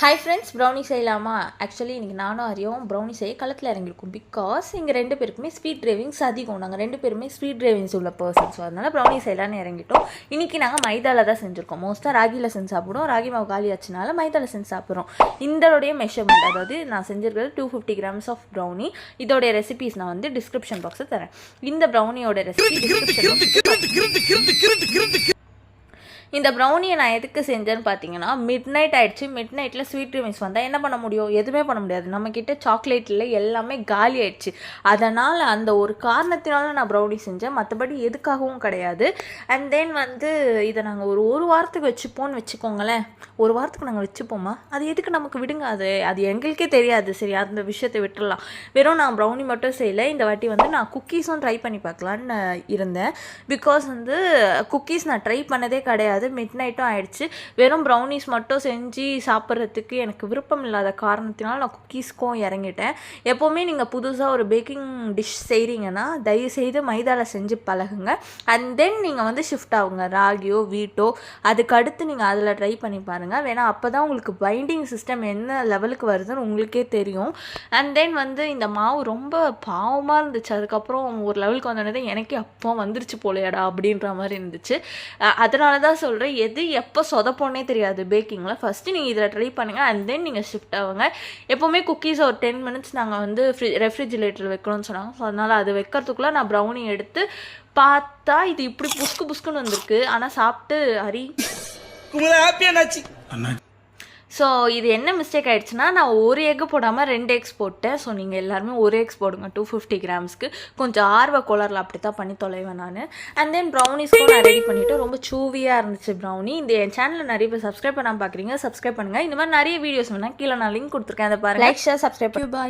Hi friends, brownie செய்யலாமா? Actually இன்றைக்கி நானும் அறியும் ப்ரௌனி செய்ய களத்தில் இறங்கியிருக்கும். பிகாஸ் எங்கள் ரெண்டு பேருக்குமே ஸ்வீட் கிரேவிங்ஸ் அதிகம். நாங்கள் ரெண்டு பேருமே ஸ்வீட் கிரேவிங்ஸ் உள்ள பர்சன்ஸ். ஸோ அதனால் ப்ரௌனி செய்யலான்னு இறங்கிட்டோம். இன்றைக்கி நாங்கள் மைதாவில் தான் செஞ்சுருக்கோம். மோஸ்ட்டாக ராகியில் செஞ்சு சாப்பிடுவோம். ராகி மாவு காலி ஆச்சுனால மைதாவில் செஞ்சு சாப்பிட்றோம். இதோடைய மெஷர்மெண்ட், அதாவது நான் செஞ்சுருக்கிறது 250 grams ஆஃப் ப்ரௌனி. இதோடைய ரெசிபிஸ் நான் வந்து டிஸ்கிரிப்ஷன் பாக்ஸில் தரேன். இந்த ப்ரௌனியோட ரெசிபி இந்த ப்ரௌனியை நான் எதுக்கு செஞ்சேன்னு பார்த்தீங்கன்னா, மிட் நைட் ஆகிடுச்சு. மிட் நைட்டில் ஸ்வீட் கிரேவிங்ஸ் வந்தால் என்ன பண்ண முடியும்? எதுவுமே பண்ண முடியாது. நம்மக்கிட்ட சாக்லேட்டில் எல்லாமே காலி ஆகிடுச்சு. அதனால் அந்த ஒரு காரணத்தினால நான் ப்ரௌனி செஞ்சேன், மற்றபடி எதுக்காகவும் கிடையாது. அண்ட் தென் வந்து இதை நாங்கள் ஒரு வாரத்துக்கு வச்சுப்போன்னு வச்சுக்கோங்களேன். ஒரு வாரத்துக்கு நாங்கள் வச்சுப்போமா? அது எதுக்கு நமக்கு விடுங்க, அது எங்களுக்கே தெரியாது. சரி, அந்த விஷயத்தை விட்டுடலாம். வெறும் நான் ப்ரௌனி மட்டும் செய்யலை. இந்த வாட்டி வந்து நான் குக்கீஸும் ட்ரை பண்ணி பார்க்கலான்னு இருந்தேன். பிகாஸ் வந்து குக்கீஸ் நான் ட்ரை பண்ணதே கிடையாது. மிட் நைட்டும் ஆயிடுச்சு. வெறும் ப்ரௌனிஸ் மட்டும் செஞ்சு சாப்பிட்றதுக்கு எனக்கு விருப்பம் இல்லாத காரணத்தினால நான் குக்கீஸ்க்கும் இறங்கிட்டேன். எப்போவுமே நீங்கள் புதுசாக ஒரு பேக்கிங் டிஷ் செய்கிறீங்கன்னா தயவுசெய்து மைதாவில் செஞ்சு பழகுங்க. அண்ட் தென் நீங்கள் வந்து ஷிஃப்ட் ஆகுங்க, ராகியோ வீட்டோ. அதுக்கு அடுத்து நீங்கள் அதில் ட்ரை பண்ணி பாருங்கள். வேணா அப்போ தான் உங்களுக்கு பைண்டிங் சிஸ்டம் என்ன லெவலுக்கு வருதுன்னு உங்களுக்கே தெரியும். அண்ட் தென் வந்து இந்த மாவு ரொம்ப பாவமாக இருந்துச்சு. அதுக்கப்புறம் ஒரு லெவலுக்கு வந்தோடனே எனக்கே அப்போ வந்துருச்சு போலையாடா அப்படின்ற மாதிரி இருந்துச்சு. அதனால தான் சொல்கிறேன், எது எப்போ சொதப்போன்னே தெரியாது பேக்கிங்கில். ஃபஸ்ட்டு நீங்கள் இதில் ட்ரை பண்ணுங்கள். அண்ட் தென் நீங்கள் ஷிஃப்ட் ஆகுங்க. எப்போவுமே குக்கீஸ் ஒரு 10 minutes நாங்கள் வந்து ரெஃப்ரிஜிரேட்டர் வைக்கணும்னு சொன்னாங்க. ஸோ அதனால் அது வைக்கிறதுக்குள்ளே நான் ப்ரௌனி எடுத்து பார்த்தா இது இப்படி புஸ்குன்னு வந்திருக்கு. ஆனால் சாப்பிட்டு ஸோ இது என்ன மிஸ்டேக் ஆகிடுச்சுன்னா, நான் ஒரு எக்கு போடாமல் 2 eggs போட்டேன். ஸோ நீங்கள் எல்லாருமே ஒரு eggs போடுங்க 250 grams. கொஞ்சம் ஆர்வ கோளாறில் அப்படி தான் பண்ணி தொலைவேன் நான். அண்ட் தென் ப்ரௌனிஸ்க்கும் நான் ரெடி பண்ணிவிட்டு ரொம்ப சூவியாக இருந்துச்சு ப்ரௌனி. இந்த என் சேனலில் நிறைய பேர் சப்ஸ்கிரைப் பண்ணாமல் பார்க்குறீங்க, சப்ஸ்கிரைப் பண்ணுங்கள். இந்த மாதிரி நிறைய வீடியோஸ் வேணால் கீழே நான் லிங்க் கொடுத்துருக்கேன், அதை பாருங்கள். Like, share, subscribe. பாய்.